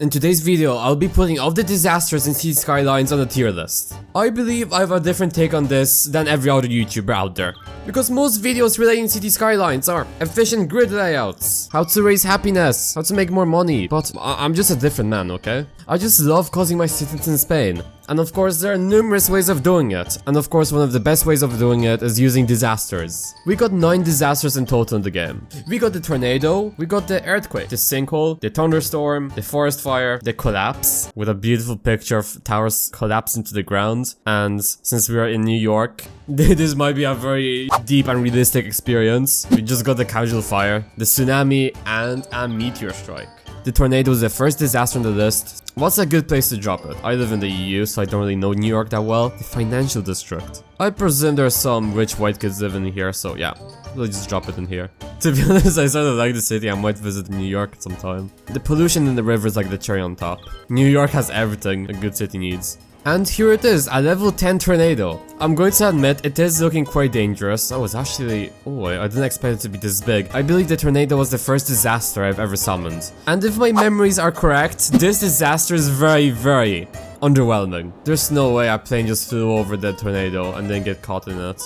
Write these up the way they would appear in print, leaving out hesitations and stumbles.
In today's video, I'll be putting all the disasters in Cities Skylines on a tier list. I believe I have a different take on this than every other YouTuber out there. Because most videos relating to Cities Skylines are efficient grid layouts, how to raise happiness, how to make more money, but I'm just a different man, okay? I just love causing my citizens pain. And of course, there are numerous ways of doing it. And of course, one of the best ways of doing it is using disasters. We got 9 disasters in total in the game. We got the tornado, we got the earthquake, the sinkhole, the thunderstorm, the forest fire, the collapse, with a beautiful picture of towers collapse into the ground. And since we are in New York, this might be a very deep and realistic experience. We just got the casual fire, the tsunami, and a meteor strike. The tornado is the first disaster on the list. What's a good place to drop it? I live in the EU, so I don't really know New York that well. The financial district. I presume there's some rich white kids living in here, so yeah, we'll just drop it in here. To be honest, I sort of like the city. I might visit New York at some time. The pollution in the river is like the cherry on top. New York has everything a good city needs. And here it is, a level 10 tornado. I'm going to admit, it is looking quite dangerous. Oh, it's actually... Oh, I didn't expect it to be this big. I believe the tornado was the first disaster I've ever summoned. And if my memories are correct, this disaster is very, very underwhelming. There's no way a plane just flew over the tornado and then get caught in it.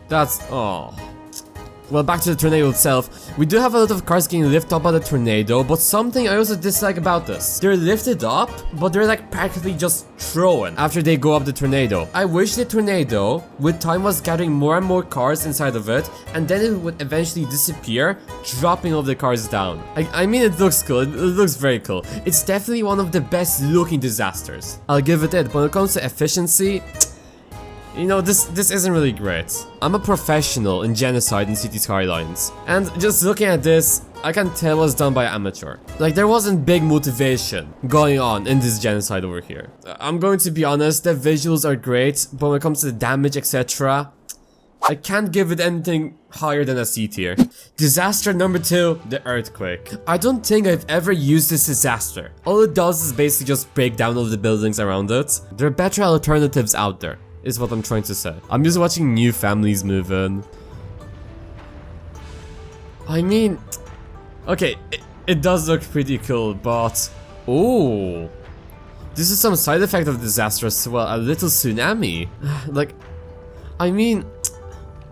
That's... Oh... Well, back to the tornado itself, we do have a lot of cars getting lifted up by the tornado, but something I also dislike about this. They're lifted up, but they're like practically just thrown after they go up the tornado. I wish the tornado, with time, was gathering more and more cars inside of it, and then it would eventually disappear, dropping all the cars down. I mean, it looks cool, it looks very cool. It's definitely one of the best looking disasters. I'll give it it, but when it comes to efficiency, you know, this isn't really great. I'm a professional in genocide in Cities Skylines, and just looking at this, I can tell it was done by an amateur. Like, there wasn't big motivation going on in this genocide over here. I'm going to be honest, the visuals are great, but when it comes to the damage, etc., I can't give it anything higher than a C tier. Disaster number 2, the earthquake. I don't think I've ever used this disaster. All it does is basically just break down all the buildings around it. There are better alternatives out there, is what I'm trying to say. I'm just watching new families move in. I mean, okay, it does look pretty cool, but... Oh, this is some side effect of disaster as well, a little tsunami. Like, I mean,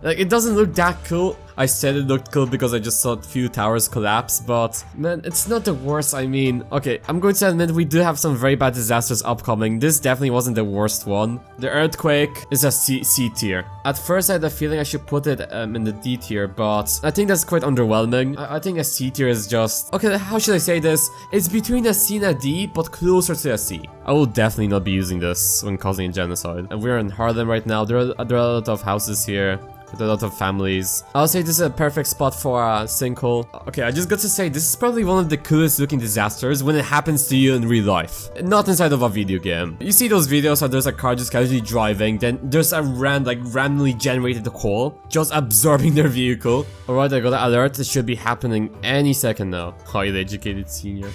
like, it doesn't look that cool. I said it looked cool because I just saw a few towers collapse, but man, it's not the worst. I mean, okay, I'm going to admit we do have some very bad disasters upcoming. This definitely wasn't the worst one. The earthquake is a C tier. At first I had a feeling I should put it in the D tier, but I think that's quite underwhelming. I think a C tier is just... Okay, how should I say this? It's between a C and a D, but closer to a C. I will definitely not be using this when causing a genocide. And we're in Harlem right now. There are a lot of houses here with a lot of families. I'll say this is a perfect spot for a sinkhole. Okay, I just got to say, this is probably one of the coolest looking disasters when it happens to you in real life, not inside of a video game. You see those videos how there's a car just casually driving, then there's a randomly generated hole just absorbing their vehicle. Alright, I got an alert. It should be happening any second now. Highly educated senior.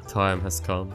Time has come.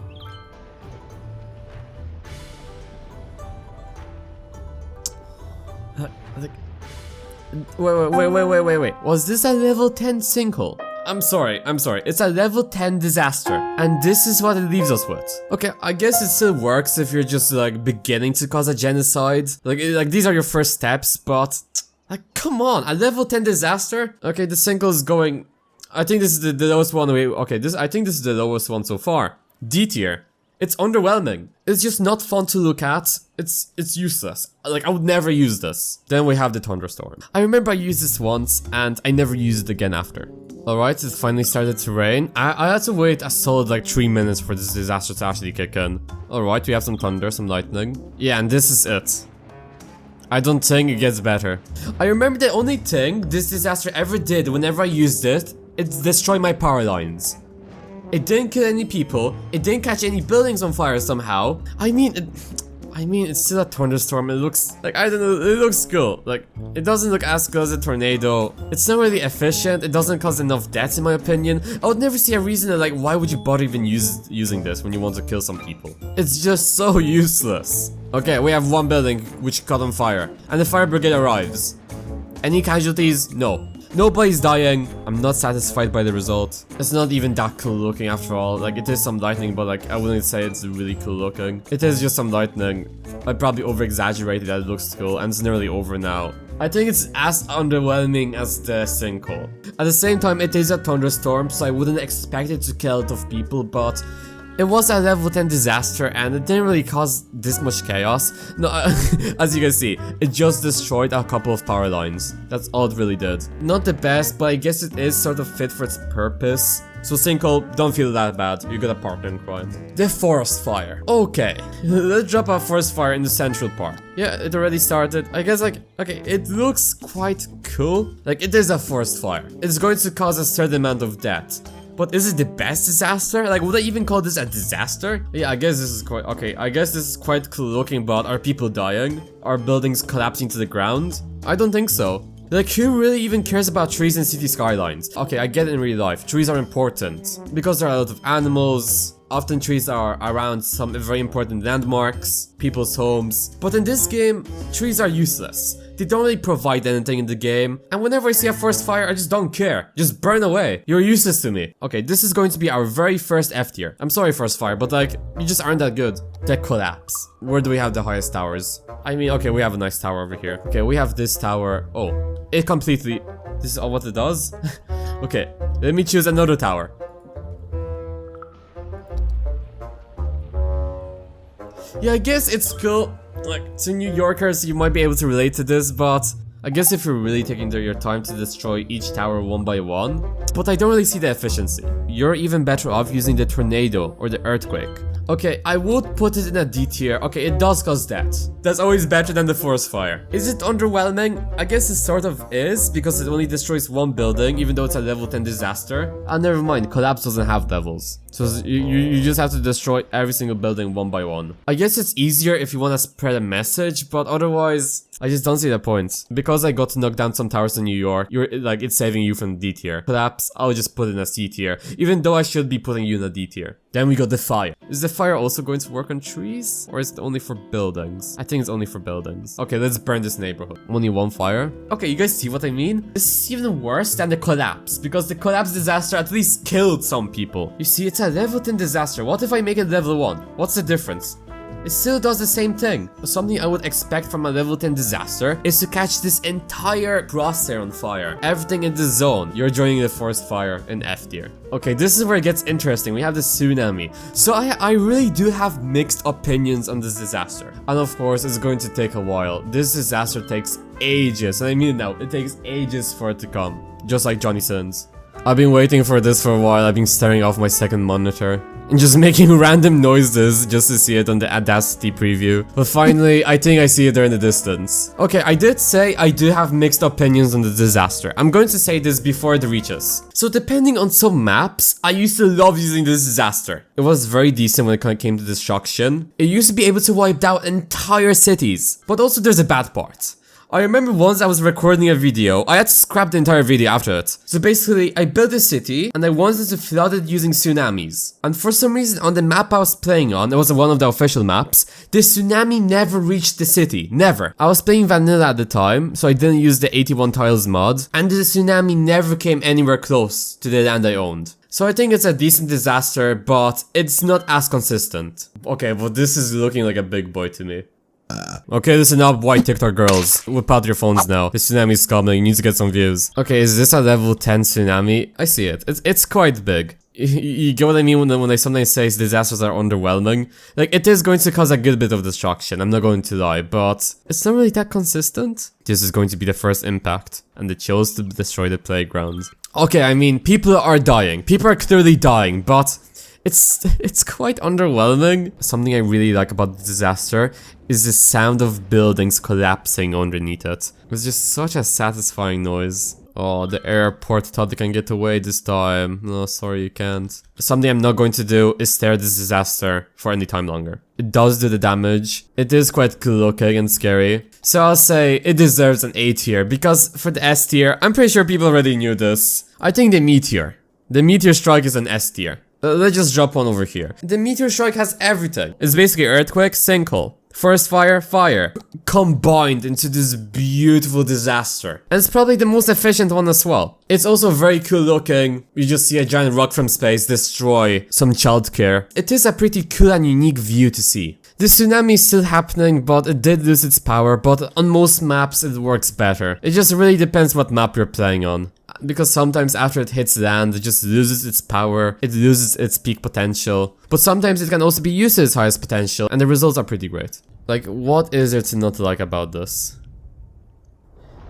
Wait. Was this a level 10 sinkhole? I'm sorry. It's a level 10 disaster. And this is what it leaves us with. Okay, I guess it still works if you're just like beginning to cause a genocide. Like these are your first steps, but like, come on, a level 10 disaster? Okay, the sinkhole is going... I think this is the lowest one. I think this is the lowest one so far. D tier. It's underwhelming. It's just not fun to look at. It's useless. Like, I would never use this. Then we have the thunderstorm. I remember I used this once and I never used it again after. Alright, it finally started to rain. I had to wait a solid like 3 minutes for this disaster to actually kick in. Alright, we have some thunder, some lightning. Yeah, and this is it. I don't think it gets better. I remember the only thing this disaster ever did whenever I used it, it's destroy my power lines. It didn't kill any people, it didn't catch any buildings on fire somehow. I mean, it's still a thunderstorm. It looks like, I don't know, it looks cool. Like, it doesn't look as good as a tornado. It's not really efficient. It doesn't cause enough deaths in my opinion. I would never see a reason that, like, why would you bother even using this when you want to kill some people? It's just so useless. Okay, we have one building which caught on fire, and the fire brigade arrives. Any casualties? No. Nobody's dying. I'm not satisfied by the result. It's not even that cool looking after all. Like, it is some lightning, but like, I wouldn't say it's really cool looking. It is just some lightning. I probably over-exaggerated that it looks cool, and it's nearly over now. I think it's as underwhelming as the Sinkhole. At the same time, it is a Thunderstorm, so I wouldn't expect it to kill a lot of people, but it was a level 10 disaster and it didn't really cause this much chaos. No, as you can see, it just destroyed a couple of power lines. That's all it really did. Not the best, but I guess it is sort of fit for its purpose. So Sinkhole, don't feel that bad, you got a partner in crime. The forest fire. Okay, let's drop a forest fire in the central part. Yeah, it already started. I guess like, okay, it looks quite cool. Like, it is a forest fire. It's going to cause a certain amount of death. But is it the best disaster? Like, would I even call this a disaster? Yeah, I guess this is quite, okay, I guess this is quite cool looking, but are people dying? Are buildings collapsing to the ground? I don't think so. Like, who really even cares about trees in city skylines? Okay, I get it in real life. Trees are important because there are a lot of animals. Often trees are around some very important landmarks, people's homes. But in this game, trees are useless. They don't really provide anything in the game. And whenever I see a forest fire, I just don't care. Just burn away. You're useless to me. Okay, this is going to be our very first F tier. I'm sorry, forest fire, but like, you just aren't that good. The collapse. Where do we have the highest towers? I mean, okay, we have a nice tower over here. Okay, we have this tower. Oh, it completely... This is all what it does? Okay, let me choose another tower. Yeah, I guess it's cool. Like, to New Yorkers, you might be able to relate to this, but I guess if you're really taking your time to destroy each tower one by one. But I don't really see the efficiency. You're even better off using the tornado or the earthquake. Okay, I would put it in a D tier. Okay, it does cause death. That's always better than the forest fire. Is it underwhelming? I guess it sort of is, because it only destroys one building, even though it's a level 10 disaster. And never mind, collapse doesn't have levels. So you just have to destroy every single building one by one. I guess it's easier if you want to spread a message, but otherwise, I just don't see the point. Because I got to knock down some towers in New York, it's saving you from D tier. Collapse, I'll just put it in a C tier, even though I should be putting you in a D tier. Then we got the fire. Is the fire also going to work on trees? Or is it only for buildings? I think it's only for buildings. Okay, let's burn this neighborhood. Only one fire? Okay, you guys see what I mean? This is even worse than the collapse, because the collapse disaster at least killed some people. You see, it's a level 10 disaster. What if I make it level 1? What's the difference? It still does the same thing. Something I would expect from a level 10 disaster is to catch this entire crosshair on fire. Everything in the zone. You're joining the forest fire in F tier. Okay, this is where it gets interesting. We have the tsunami. So I really do have mixed opinions on this disaster. And of course, it's going to take a while. This disaster takes ages. And I mean it now. It takes ages for it to come. Just like Johnny Sins. I've been waiting for this for a while. I've been staring off my second monitor and just making random noises just to see it on the Audacity preview. But finally, I think I see it there in the distance. Okay, I did say I do have mixed opinions on the disaster. I'm going to say this before it reaches. So depending on some maps, I used to love using this disaster. It was very decent when it came to destruction. It used to be able to wipe out entire cities. But also there's a bad part. I remember once I was recording a video, I had to scrap the entire video after it. So basically, I built a city, and I wanted to flood it using tsunamis. And for some reason, on the map I was playing on, it was one of the official maps, the tsunami never reached the city. Never. I was playing vanilla at the time, so I didn't use the 81 tiles mod, and the tsunami never came anywhere close to the land I owned. So I think it's a decent disaster, but it's not as consistent. Okay, but this is looking like a big boy to me. Okay, listen up, white TikTok girls. Whip out your phones now. The tsunami is coming, you need to get some views. Okay, is this a level 10 tsunami? I see it. It's quite big. You get what I mean when I sometimes say disasters are underwhelming? Like, it is going to cause a good bit of destruction, I'm not going to lie, but it's not really that consistent. This is going to be the first impact, and they chose to destroy the playground. Okay, I mean, people are dying. People are clearly dying, but it's quite underwhelming. Something I really like about the disaster is the sound of buildings collapsing underneath it. It's just such a satisfying noise. Oh, the airport thought they can get away this time. No, sorry, you can't. Something I'm not going to do is stare at this disaster for any time longer. It does do the damage. It is quite cool looking and scary. So I'll say it deserves an A tier, because for the S tier, I'm pretty sure people already knew this. I think the Meteor. The Meteor strike is an S tier. Let's just drop one over here. The Meteor strike has everything. It's basically earthquake, sinkhole. Forest fire, fire, combined into this beautiful disaster. And it's probably the most efficient one as well. It's also very cool looking. You just see a giant rock from space destroy some childcare. It is a pretty cool and unique view to see. The tsunami is still happening, but it did lose its power, but on most maps it works better. It just really depends what map you're playing on. Because sometimes after it hits land, it just loses its power, it loses its peak potential. But sometimes it can also be used to its highest potential, and the results are pretty great. Like, what is there to not like about this?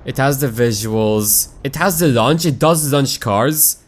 It has the visuals, it has the launch, it does launch cars,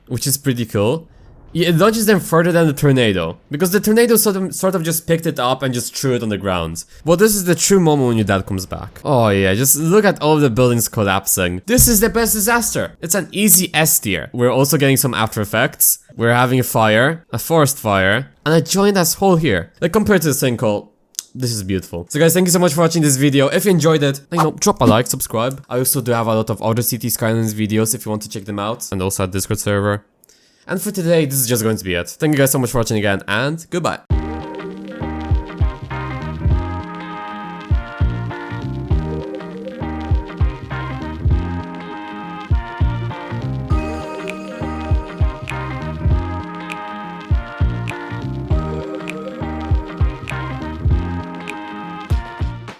which is pretty cool. It launches them further than the tornado, because the tornado sort of just picked it up and just threw it on the ground. Well, this is the true moment when your dad comes back. Oh yeah, just look at all the buildings collapsing. This is the best disaster. It's an easy S tier. We're also getting some after effects. We're having a fire, a forest fire, and a giant ass hole here. Like, compared to the sinkhole, this is beautiful. So guys, thank you so much for watching this video. If you enjoyed it, drop a like, subscribe. I also do have a lot of other Cities Skylines videos if you want to check them out, and also a Discord server. And for today, this is just going to be it. Thank you guys so much for watching again, and goodbye.